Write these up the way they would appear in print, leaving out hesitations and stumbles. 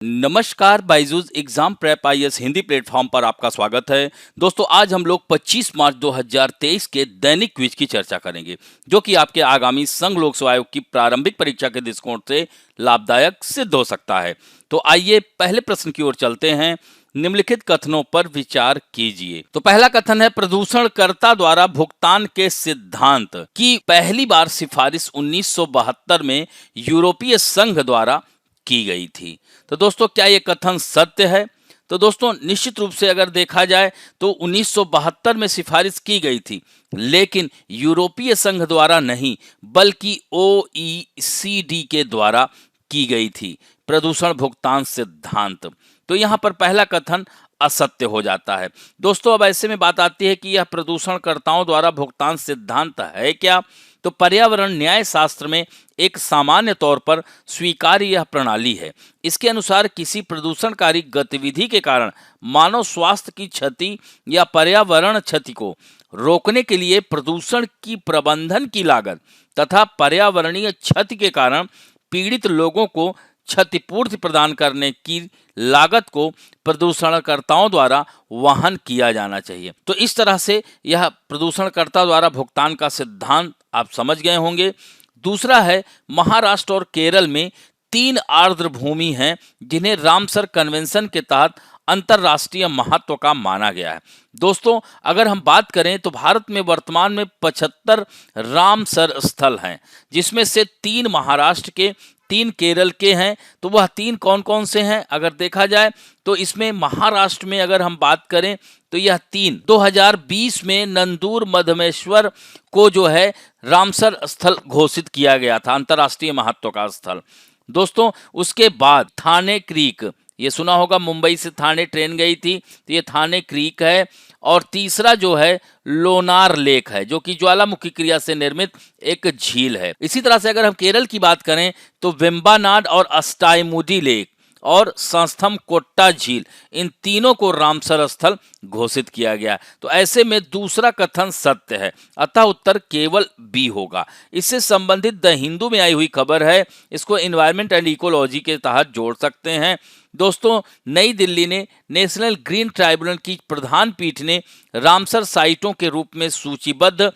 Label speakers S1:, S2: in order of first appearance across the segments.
S1: नमस्कार, Byju's exam prep IAS Hindi platform पर आपका स्वागत है। दोस्तों, आज हम लोग 25 मार्च 2023 के दैनिक क्विज की चर्चा करेंगे, जो कि आपके आगामी संघ लोक सेवा आयोग की प्रारंभिक परीक्षा के दृष्टिकोण से लाभदायक सिद्ध हो सकता है। तो आइए पहले प्रश्न की ओर चलते हैं। निम्नलिखित कथनों पर विचार कीजिए। तो पहला कथन है, प्रदूषणकर्ता द्वारा भुगतान के सिद्धांत की पहली बार सिफारिश 1972 में यूरोपीय संघ द्वारा की गई थी। तो दोस्तों, क्या ये कथन सत्य है? तो दोस्तों, निश्चित रूप से अगर देखा जाए तो 1972 में सिफारिश की गई थी, लेकिन यूरोपीय संघ द्वारा नहीं बल्कि OECD के द्वारा की गई थी प्रदूषण भुगतान सिद्धांत। तो यहाँ पर पहला कथन असत्य हो जाता है। दोस्तों, अब ऐसे में बात आती है कि यह प्रदूषणकर्ताओं द्वारा भुगतान सिद्धांत है क्या? तो पर्यावरण न्याय शास्त्र में एक सामान्य तौर पर स्वीकार्य यह प्रणाली है। इसके अनुसार किसी प्रदूषणकारी गतिविधि के कारण मानव स्वास्थ्य की क्षति या पर्यावरण क्षति को रोकने के लिए प्रदूषण की प्रबंधन की लागत तथा पर्यावरणीय क्षति के कारण पीड़ित लोगों को क्षतिपूर्ति प्रदान करने की लागत को प्रदूषणकर्ताओं द्वारा वहन किया जाना चाहिए। तो इस तरह से यह प्रदूषणकर्ता द्वारा भुगतान का सिद्धांत आप समझ गए होंगे। दूसरा है, महाराष्ट्र और केरल में 3 आर्द्र भूमि हैं जिन्हें रामसर कन्वेंशन के तहत अंतरराष्ट्रीय महत्व का माना गया है। दोस्तों, अगर हम बात करें तो भारत में वर्तमान में 75 रामसर स्थल हैं, जिसमें से 3 महाराष्ट्र के, 3 केरल के हैं। तो वह 3 कौन कौन से हैं? अगर देखा जाए तो इसमें महाराष्ट्र में अगर हम बात करें तो यह 3 2020 में नंदूर मधमेश्वर को जो है रामसर स्थल घोषित किया गया था, अंतर्राष्ट्रीय महत्व का स्थल। दोस्तों, उसके बाद थाने क्रीक, ये सुना होगा, मुंबई से थाने ट्रेन गई थी, तो ये थाने क्रीक है। और तीसरा जो है लोनार लेक है, जो कि ज्वालामुखी क्रिया से निर्मित एक झील है। इसी तरह से अगर हम केरल की बात करें तो वेम्बानाड और अस्टाईमुडी लेक और संस्थम कोट्टा झील, इन तीनों को रामसर स्थल घोषित किया गया। तो ऐसे में दूसरा कथन सत्य है, अतः उत्तर केवल बी होगा। इससे संबंधित द हिंदू में आई हुई खबर है, इसको एनवायरमेंट एंड इकोलॉजी के तहत जोड़ सकते हैं। दोस्तों, नई दिल्ली ने नेशनल ग्रीन ट्राइब्यूनल की प्रधान पीठ ने रामसर साइटों के रूप में सूचीबद्ध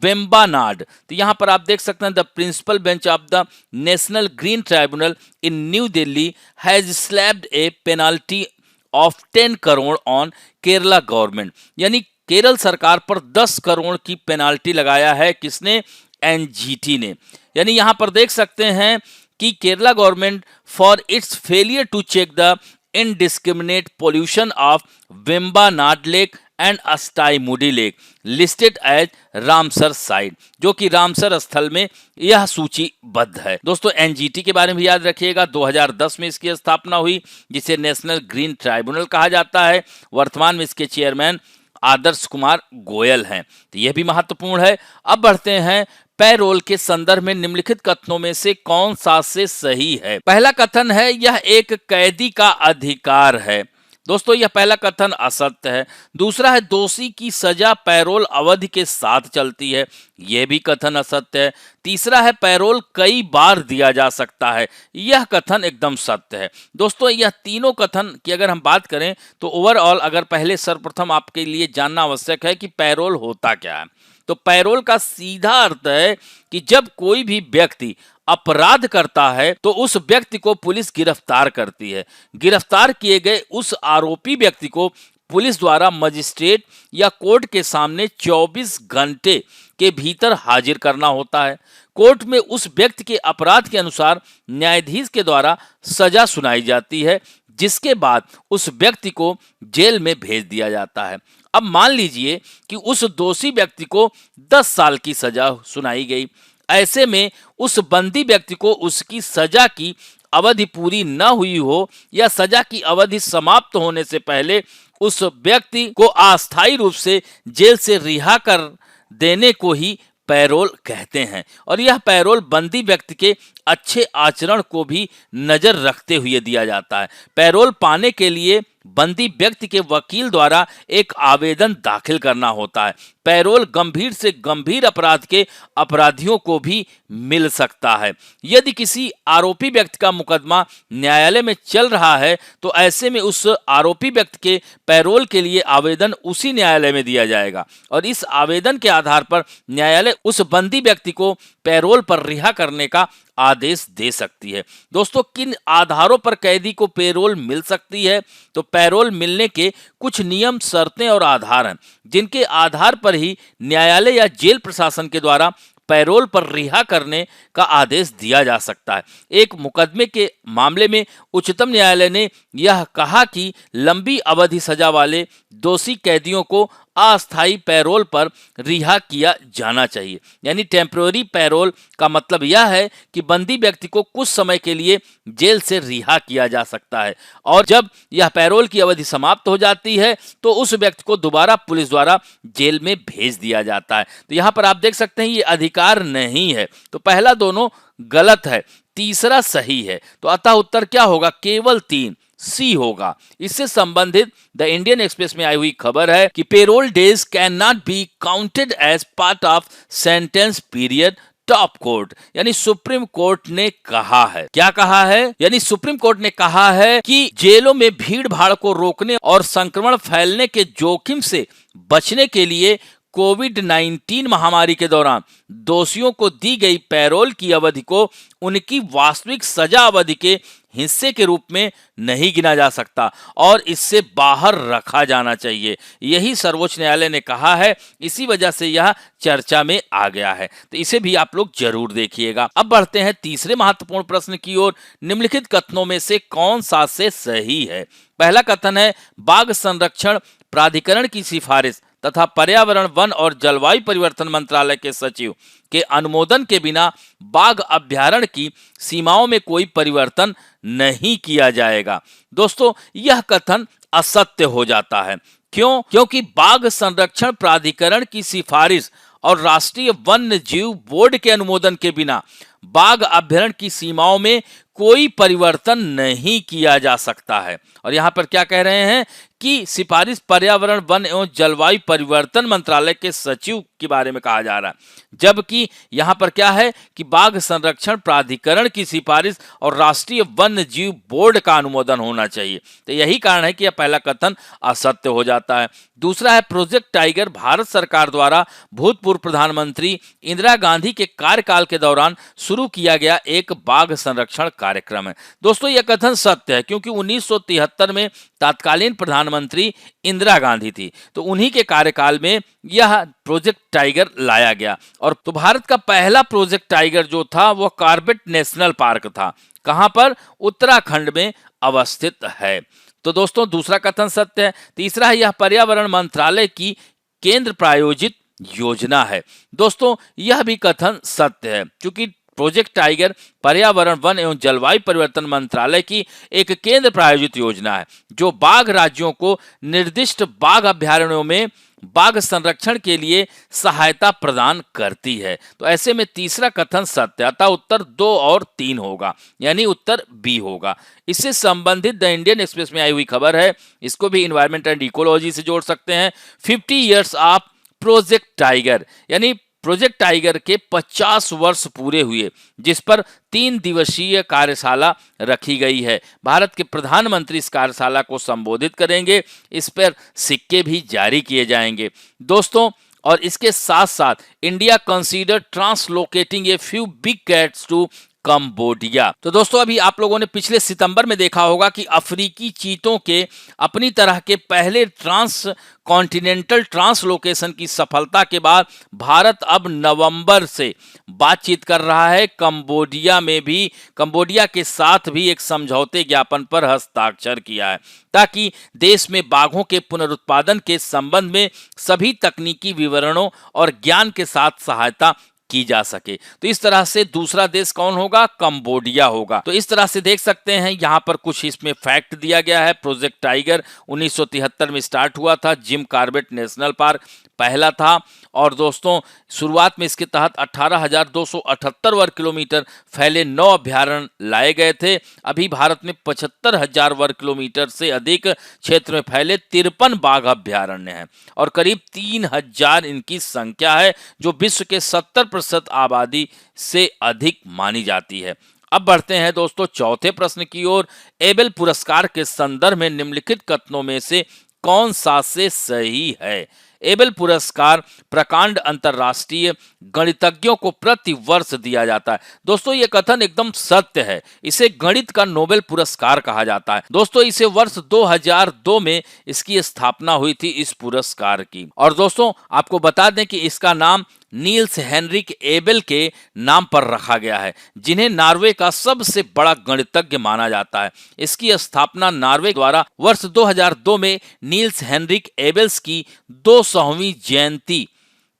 S1: वेम्बानाड, तो यहाँ पर आप देख सकते हैं, the principal bench of the national green tribunal in New Delhi has slapped a penalty of 10 crore on Kerala government, यानी केरल सरकार पर 10 करोड़ की पेनाल्टी लगाया है। किसने? एनजीटी ने। यानी यहाँ पर देख सकते हैं कि Kerala government for its failure to check the indiscriminate pollution of Vembanad lake and Ashtamudi lake listed as Ramsar site, जो कि रामसर स्थल में यह सूचीबद्ध है। दोस्तों, एनजीटी के बारे में भी याद रखिएगा, 2010 में इसकी स्थापना हुई, जिसे नेशनल ग्रीन ट्राइब्यूनल कहा जाता है। वर्तमान में इसके चेयरमैन आदर्श कुमार गोयल हैं। तो यह भी महत्वपूर्ण है। अब बढ़ते हैं, पैरोल के संदर्भ में निम्नलिखित कथनों में से कौन सा से सही है? पहला कथन है, यह एक कैदी का अधिकार है। दोस्तों, यह पहला कथन असत्य है। दूसरा है, दोषी की सजा पैरोल अवधि के साथ चलती है, यह भी कथन असत्य है। तीसरा है, पैरोल कई बार दिया जा सकता है, यह कथन एकदम सत्य है। दोस्तों, यह तीनों कथन की अगर हम बात करें तो ओवरऑल अगर पहले सर्वप्रथम आपके लिए जानना आवश्यक है कि पैरोल होता क्या है। तो पैरोल का सीधा अर्थ है कि जब कोई भी व्यक्ति अपराध करता है तो उस व्यक्ति को पुलिस गिरफ्तार करती है। गिरफ्तार किए गए उस आरोपी व्यक्ति को पुलिस द्वारा मजिस्ट्रेट या कोर्ट के सामने 24 घंटे के भीतर हाजिर करना होता है। कोर्ट में उस व्यक्ति के अपराध के अनुसार न्यायाधीश के द्वारा सजा सुनाई जाती है, जिसके बाद उस व्यक्ति को जेल में भेज दिया जाता है। अब मान लीजिए कि उस दोषी व्यक्ति को 10 साल की सजा सुनाई गई। ऐसे में उस बंदी व्यक्ति को उसकी सजा की अवधि पूरी न हुई हो या सजा की अवधि समाप्त होने से पहले उस व्यक्ति को अस्थायी रूप से जेल से रिहा कर देने को ही पैरोल कहते हैं। और यह पैरोल बंदी व्यक्ति के अच्छे आचरण को भी नजर रखते हुए दिया जाता है। पैरोल पाने के लिए बंदी व्यक्ति के वकील द्वारा एक आवेदन दाखिल करना होता है। पैरोल गंभीर से गंभीर अपराध के अपराधियों को भी मिल सकता है। यदि किसी आरोपी व्यक्ति का मुकदमा न्यायालय में चल रहा है तो ऐसे में उस आरोपी व्यक्ति के पैरोल के लिए आवेदन उसी न्यायालय में दिया जाएगा और इस आवेदन के आधार पर न्यायालय उस बंदी व्यक्ति को पैरोल पर रिहा करने का आदेश दे सकती है। दोस्तों, किन आधारों पर कैदी को पैरोल मिल सकती है? तो पैरोल मिलने के कुछ नियम, शर्तें और आधार हैं जिनके आधार पर ही न्यायालय या जेल प्रशासन के द्वारा पैरोल पर रिहा करने का आदेश दिया जा सकता है। एक मुकदमे के मामले में उच्चतम न्यायालय ने यह कहा कि लंबी अवधि सजा वाले दोषी कैदियों को अस्थायी पैरोल पर रिहा किया जाना चाहिए। यानी टेम्पररी पैरोल का मतलब यह है कि बंदी व्यक्ति को कुछ समय के लिए जेल से रिहा किया जा सकता है और जब यह पैरोल की अवधि समाप्त हो जाती है तो उस व्यक्ति को दोबारा पुलिस द्वारा जेल में भेज दिया जाता है। तो यहाँ पर आप देख सकते हैं ये अधिकार नहीं है। तो पहला दोनों गलत है, तीसरा सही है। तो अतः उत्तर क्या होगा? केवल 3 सी होगा। इससे संबंधित द इंडियन एक्सप्रेस में आई हुई खबर है कि parole days can not be counted as part of sentence period. Top court यानी सुप्रीम कोर्ट ने कहा है, क्या कहा है? यानी सुप्रीम कोर्ट ने कहा है कि जेलों में भीड़ भाड़ को रोकने और संक्रमण फैलने के जोखिम से बचने के लिए कोविड-19 महामारी के दौरान दोषियों को दी गई पैरोल की अवधि को उनकी वास्तविक सजा अवधि के हिस्से के रूप में नहीं गिना जा सकता और इससे बाहर रखा जाना चाहिए। यही सर्वोच्च न्यायालय ने कहा है, इसी वजह से यह चर्चा में आ गया है। तो इसे भी आप लोग जरूर देखिएगा। अब बढ़ते हैं तीसरे महत्वपूर्ण प्रश्न की ओर। निम्नलिखित कथनों में से कौन सा से सही है? पहला कथन है, बाघ संरक्षण प्राधिकरण की सिफारिश तथा पर्यावरण, वन और जलवायु परिवर्तन मंत्रालय के सचिव के अनुमोदन के बिना बाघ अभ्यारण्य की सीमाओं में कोई परिवर्तन नहीं किया जाएगा। दोस्तों, यह कथन असत्य हो जाता है। क्यों? क्योंकि बाघ संरक्षण प्राधिकरण की सिफारिश और राष्ट्रीय वन्य जीव बोर्ड के अनुमोदन के बिना बाघ अभ्यारण्य की सीमाओं में कोई परिवर्तन नहीं किया जा सकता है। और यहाँ पर क्या कह रहे हैं कि सिफारिश पर्यावरण, वन एवं जलवायु परिवर्तन मंत्रालय के सचिव के बारे में कहा जा रहा है, जबकि यहाँ पर क्या है कि बाघ संरक्षण प्राधिकरण की सिफारिश और राष्ट्रीय वन्य जीव बोर्ड का अनुमोदन होना चाहिए। तो यही कारण है कि यह पहला कथन असत्य हो जाता है। दूसरा है, प्रोजेक्ट टाइगर भारत सरकार द्वारा भूतपूर्व प्रधानमंत्री इंदिरा गांधी के कार्यकाल के दौरान शुरू किया गया एक बाघ संरक्षण कार्यक्रम है। दोस्तों, यह कथन सत्य है क्योंकि 1973 में तत्कालीन प्रधानमंत्री इंदिरा गांधी थी, तो उन्हीं के कार्यकाल में यह प्रोजेक्ट टाइगर लाया गया। और तो भारत का पहला प्रोजेक्ट टाइगर जो था वह कॉर्बेट नेशनल पार्क था। कहां पर? उत्तराखंड में अवस्थित है। तो दोस्तों, दूसरा कथन सत्य है। तीसरा है, यह पर्यावरण मंत्रालय की केंद्र प्रायोजित योजना है। दोस्तों, यह भी कथन सत्य है क्योंकि प्रोजेक्ट टाइगर पर्यावरण, वन एवं जलवायु परिवर्तन मंत्रालय की एक केंद्र प्रायोजित योजना है जो बाघ राज्यों को निर्दिष्ट बाघ अभ्यारण्यों में बाघ संरक्षण के लिए सहायता प्रदान करती है। तो ऐसे में तीसरा कथन सत्य, अतः उत्तर 2 और 3 होगा, यानी उत्तर बी होगा। इससे संबंधित द इंडियन एक्सप्रेस में आई हुई खबर है, इसको भी एनवायरमेंट एंड इकोलॉजी से जोड़ सकते हैं। 50 इयर्स ऑफ प्रोजेक्ट टाइगर, यानी प्रोजेक्ट टाइगर के 50 वर्ष पूरे हुए, जिस पर 3 दिवसीय कार्यशाला रखी गई है। भारत के प्रधानमंत्री इस कार्यशाला को संबोधित करेंगे। इस पर सिक्के भी जारी किए जाएंगे। दोस्तों, और इसके साथ साथ India consider translocating a few big cats to Cambodia. तो दोस्तों, अभी आप लोगों ने पिछले सितंबर में देखा होगा कि अफ्रीकी चीतों के अपनी तरह के पहले ट्रांस कॉन्टिनेंटल ट्रांसलोकेशन की सफलता के बाद भारत अब नवंबर से बातचीत कर रहा है। कंबोडिया के साथ भी एक समझौते ज्ञापन पर हस्ताक्षर किया है ताकि देश में बाघों के पुनरुत्पादन के संबंध में सभी तकनीकी विवरणों और ज्ञान के साथ सहायता की जा सके। तो इस तरह से दूसरा देश कौन होगा? कंबोडिया होगा। तो इस तरह से देख सकते हैं यहाँ पर कुछ इसमें फैक्ट दिया गया है। प्रोजेक्ट टाइगर 1973 में स्टार्ट हुआ था। जिम कॉर्बेट नेशनल पार्क पहला था और दोस्तों शुरुआत में इसके तहत 18,278 वर्ग किलोमीटर फैले 9 अभ्यारण्य लाए गए थे। अभी भारत में 75,000 वर्ग किलोमीटर से अधिक क्षेत्र में फैले 53 बाघ अभ्यारण्य हैं और करीब 3,000 इनकी संख्या है, जो विश्व के 70% आबादी से अधिक मानी जाती है। अब बढ़ते हैं दोस्तों चौथे प्रश्न की ओर। एबेल पुरस्कार के संदर्भ में निम्नलिखित कथनों में से कौन सा से सही है? एबेल पुरस्कार प्रकांड अंतरराष्ट्रीय गणितज्ञों को प्रति वर्ष दिया जाता है। दोस्तों ये कथन एकदम सत्य है। इसे गणित का नोबेल पुरस्कार कहा जाता है। दोस्तों इसे वर्ष 2002 में इसकी स्थापना हुई थी इस पुरस्कार की। और दोस्तों आपको बता दें कि इसका नाम नील्स हेनरिक एबेल के नाम पर रखा गया है, जिन्हें नॉर्वे का सबसे बड़ा गणितज्ञ माना जाता है। इसकी स्थापना नॉर्वे द्वारा वर्ष 2002 में नील्स हेनरिक एबेल्स की 200वीं जयंती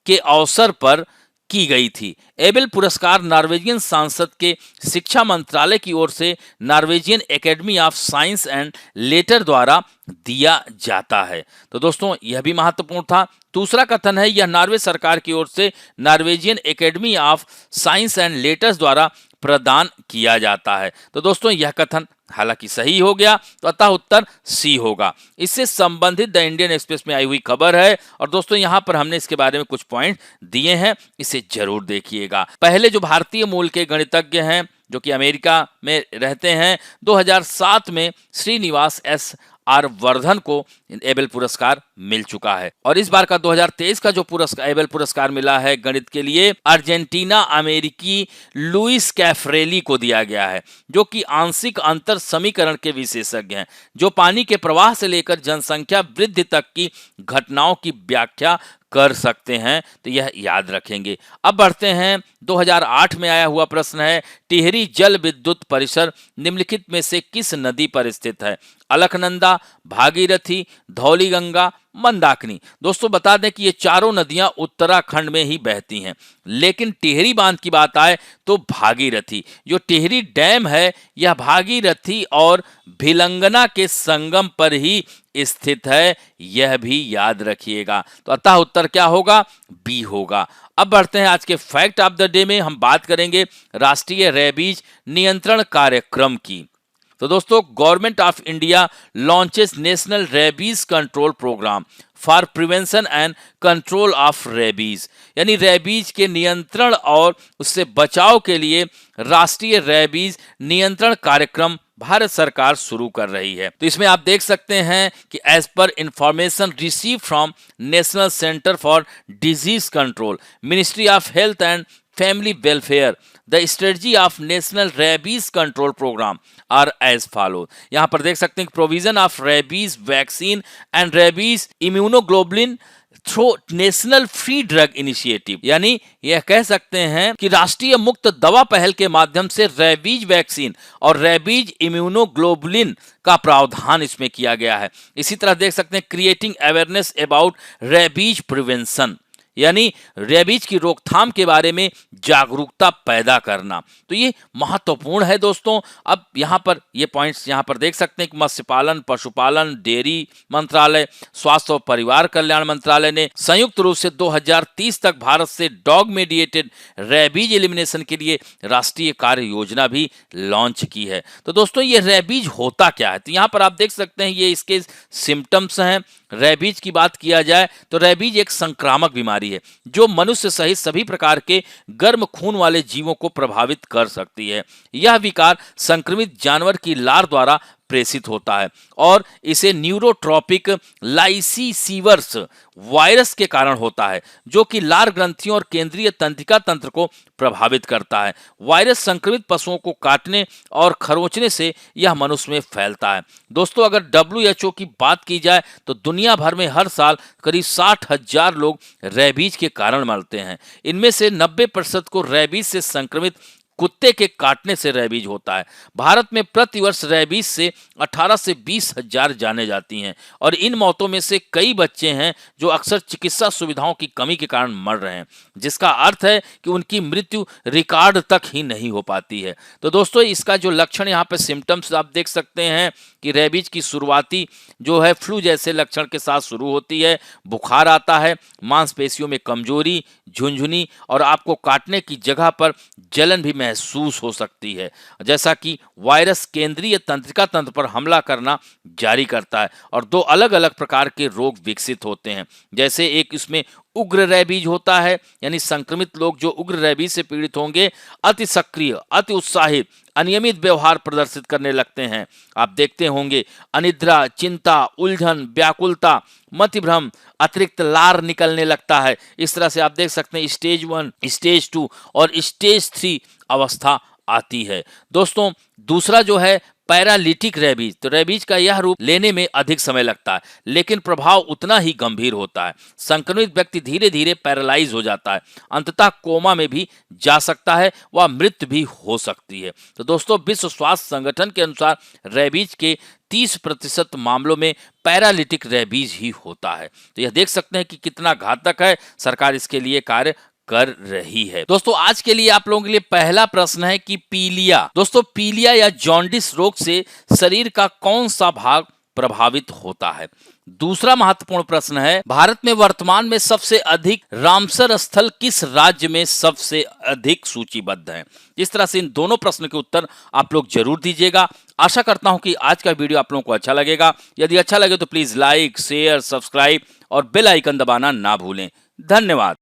S1: के अवसर पर की गई थी। एबेल पुरस्कार नॉर्वेजियन संसद के शिक्षा मंत्रालय की ओर से Norwegian academy of science and later द्वारा दिया जाता है। तो दोस्तों यह भी महत्वपूर्ण था। दूसरा कथन है यह नॉर्वे सरकार की ओर से Norwegian academy of science and letters द्वारा प्रदान किया जाता है। तो दोस्तों यह कथन हालांकि सही हो गया, तो अतः उत्तर सी होगा। इससे संबंधित द इंडियन एक्सप्रेस में आई हुई खबर है और दोस्तों यहां पर हमने इसके बारे में कुछ पॉइंट दिए हैं, इसे जरूर देखिएगा। पहले जो भारतीय मूल के गणितज्ञ हैं जो कि अमेरिका में रहते हैं, 2007 में श्रीनिवास एस आर वर्धन को एबेल पुरस्कार मिल चुका है और इस बार का 2023 का जो पुरस्कार एबेल पुरस्कार मिला है गणित के लिए, अर्जेंटीना अमेरिकी लुइस कैफ्रेली को दिया गया है, जो कि आंशिक अंतर समीकरण के विशेषज्ञ हैं, जो पानी के प्रवाह से लेकर जनसंख्या वृद्धि तक की घटनाओं की व्याख्या कर सकते हैं। तो यह याद रखेंगे। अब बढ़ते हैं 2008 में आया हुआ प्रश्न है, टिहरी जल विद्युत परिसर निम्नलिखित में से किस नदी पर स्थित है? अलकनंदा, भागीरथी, धौलीगंगा, मंदाकिनी। दोस्तों बता दें कि ये चारों नदियां उत्तराखंड में ही बहती हैं, लेकिन टिहरी बांध की बात आए तो भागीरथी, जो टिहरी डैम है यह भागीरथी और भिलंगना के संगम पर ही स्थित है, यह भी याद रखिएगा। तो अतः उत्तर क्या होगा? बी होगा। अब बढ़ते हैं आज के फैक्ट ऑफ द डे में। हम बात करेंगे राष्ट्रीय रेबीज नियंत्रण कार्यक्रम की। तो दोस्तों government of India launches national rabies control programme for prevention and control of rabies, यानी रेबीज के नियंत्रण और उससे बचाव के लिए राष्ट्रीय रेबीज नियंत्रण कार्यक्रम भारत सरकार शुरू कर रही है। तो इसमें आप देख सकते हैं कि एज पर information receive from national centre for disease control, ministry of health and family welfare, the strategy of national rabies control programme are as follow. यहां पर देख सकते हैं provision of rabies vaccine and rabies immunoglobulin through national free drug initiative, यानी यह कह सकते हैं कि राष्ट्रीय मुक्त दवा पहल के माध्यम से रेबीज वैक्सीन और रेबीज इम्यूनोग्लोबुलिन का प्रावधान इसमें किया गया है। इसी तरह देख सकते हैं creating awareness about rabies prevention, यानी रेबीज की रोकथाम के बारे में जागरूकता पैदा करना। तो ये महत्वपूर्ण है दोस्तों। अब यहाँ पर ये पॉइंट्स यहाँ पर देख सकते हैं कि मत्स्य पालन, पशुपालन, डेयरी मंत्रालय, स्वास्थ्य और परिवार कल्याण मंत्रालय ने संयुक्त रूप से 2030 तक भारत से डॉग मेडिएटेड रेबीज एलिमिनेशन के लिए राष्ट्रीय कार्य योजना भी लॉन्च की है। तो दोस्तों ये रेबीज होता क्या है? तो यहाँ पर आप देख सकते हैं ये इसके सिम्टम्स हैं। रेबीज की बात किया जाए तो रेबीज एक संक्रामक बीमारी है जो मनुष्य सहित सभी प्रकार के गर्म खून वाले जीवों को प्रभावित कर सकती है। यह विकार संक्रमित जानवर की लार द्वारा प्रेषित होता है और इसे न्यूरोट्रॉपिक लाइसीसीवर्स वायरस के कारण होता है, जो कि लार ग्रंथियों और केंद्रीय तंत्रिका तंत्र को प्रभावित करता है। वायरस संक्रमित पशुओं को काटने और खरोंचने से यह मनुष्य में फैलता है। दोस्तों अगर WHO की बात की जाए तो दुनिया भर में हर साल करीब 60,000 लोग रेबीज के कारण मरते हैं। इनमें से 90% को रेबीज से संक्रमित कुत्ते के काटने से रेबीज होता है। भारत में प्रतिवर्ष रेबीज से 18 से 20 हजार जाने जाती हैं और इन मौतों में से कई बच्चे हैं जो अक्सर चिकित्सा सुविधाओं की कमी के कारण मर रहे हैं, जिसका अर्थ है कि उनकी मृत्यु रिकॉर्ड तक ही नहीं हो पाती है। तो दोस्तों, इसका जो लक्षण यहाँ पे सिम्टम्स आप देख सकते हैं कि रेबीज की शुरुआती जो है फ्लू जैसे लक्षण के साथ शुरू होती है। बुखार आता है, मांसपेशियों में कमजोरी, झुनझुनी और आपको काटने की जगह पर जलन भी महसूस हो सकती है, जैसा कि वायरस केंद्रीय तंत्रिका तंत्र पर हमला करना जारी करता है। और दो अलग अलग प्रकार के रोग विकसित होते हैं, जैसे एक इसमें उग्र रेबीज होता है, यानी संक्रमित लोग जो उग्र रेबीज से पीड़ित होंगे अति सक्रिय, अति उत्साहित, अनियमित व्यवहार प्रदर्शित करने लगते हैं। आप देखते होंगे अनिद्रा, चिंता, उलझन, व्याकुलता, मतिभ्रम, अतिरिक्त लार निकलने लगता है। इस तरह से आप देख सकते हैं स्टेज 1, स्टेज 2 और स्टेज 3 अवस्था आती है। दोस्तों, दूसरा जो है पैरालिटिक रेबीज, तो रेबीज का यह रूप लेने में अधिक समय लगता है, लेकिन प्रभाव उतना ही गंभीर होता है। संक्रमित व्यक्ति धीरे धीरे पैरालाइज हो जाता है, अंततः कोमा में भी जा सकता है, वह मृत्यु भी हो सकती है। तो दोस्तों, विश्व स्वास्थ्य संगठन के अनुसार रेबीज के 30% मामलों में पैरालिटिक रेबीज ही होता है। तो यह देख सकते हैं कि कितना घातक है। सरकार इसके लिए कार्य कर रही है। दोस्तों, आज के लिए आप लोगों के लिए पहला प्रश्न है कि पीलिया, दोस्तों पीलिया या जॉन्डिस रोग से शरीर का कौन सा भाग प्रभावित होता है। दूसरा महत्वपूर्ण प्रश्न है, भारत में वर्तमान में सबसे अधिक रामसर स्थल किस राज्य में सबसे अधिक सूचीबद्ध है। इस तरह से इन दोनों प्रश्न के उत्तर आप लोग जरूर दीजिएगा। आशा करता हूं कि आज का वीडियो आप लोगों को अच्छा लगेगा। यदि अच्छा लगे तो प्लीज लाइक, शेयर, सब्सक्राइब और बेल आइकन दबाना ना भूलें। धन्यवाद।